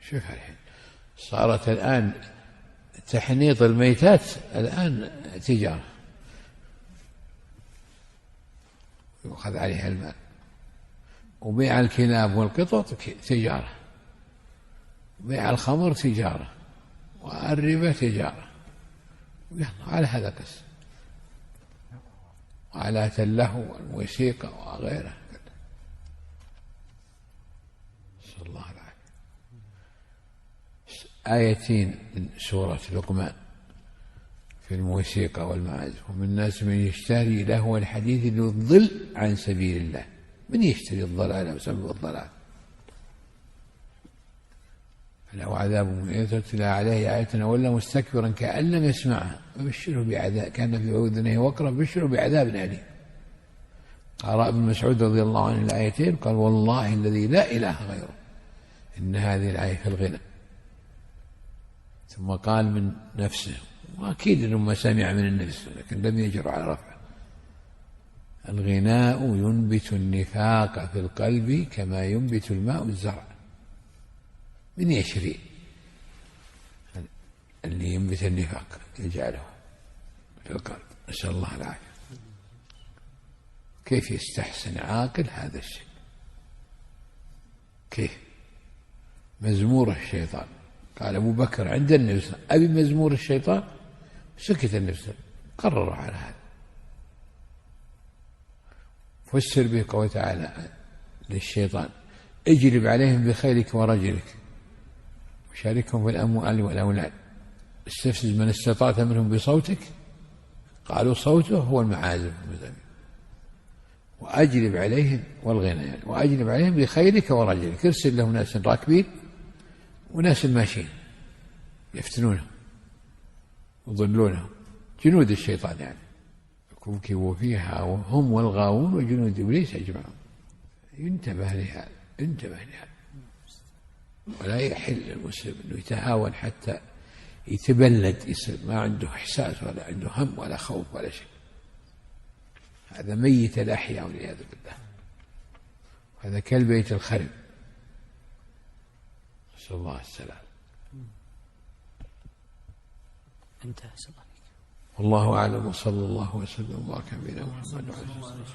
شوف الحين صارت الآن تحنيط الميتات الآن تجارة، يؤخذ عليها المال، وبيع الكلاب والقطط تجارة، بيع الخمر تجارة، والربا تجارة، على هذا قس، وآلات اللهو والموسيقى وغيرها. نسأل الله العافية. آيتين من سورة لقمان في الموسيقى والمعازف: ومن الناس من يشتري لهو الحديث ليضل عن سبيل الله. من يشتري الضلال وسبب الضلال فله عذاب مهين. إذا تتلى عليه آياتنا ولا مستكبرا كأن لم يسمعها فبشره بعذاب، كان في أذنه وقرا بشره بعذاب أليم. قرأ ابن مسعود رضي الله عنه الآيتين قال: والله الذي لا إله غيره إن هذه الآية في الغنى. ثم قال من نفسه، وأكيد أنه ما سمع من النفس لكن لم يجر على رفعه: الغناء ينبت النفاق في القلب كما ينبت الماء الزرع. من يشري اللي ينبت النفاق يجعله في القلب؟ نسأل الله العافية. كيف يستحسن عاقل هذا الشيء؟ كيف؟ مزمور الشيطان. قال أبو بكر عند النبي: أبي مزمور الشيطان؟ سكت النبي، قرروا على هذا. فسر به قوله تعالى للشيطان: اجلب عليهم بخيلك ورجلك وشاركهم في الأموال والأولاد، استفزز من استطعت منهم بصوتك. قالوا صوته هو المعازف والمزامير. وأجلب عليهم والغنى يعني، وأجلب عليهم بخيلك ورجلك، ارسل لهم ناس راكبين وناس ماشيين يفتنونهم يضلونهم، جنود الشيطان يعني، يكبكبوا فيها وهم والغاوون وجنود إبليس أجمعون. ينتبه لهذا، انتبه لهذا. ولا يحل للمسلم أنه يتهاون حتى يتبلد، يصير ما عنده إحساس ولا عنده هم ولا خوف ولا شيء. هذا ميت الأحياء والعياذ بالله، هذا كالبيت الخرب، نسأل الله السلام. انتهى. والله أعلم، وصلى الله وسلم وبارك على نبينا محمد وعلى آله وصحبه.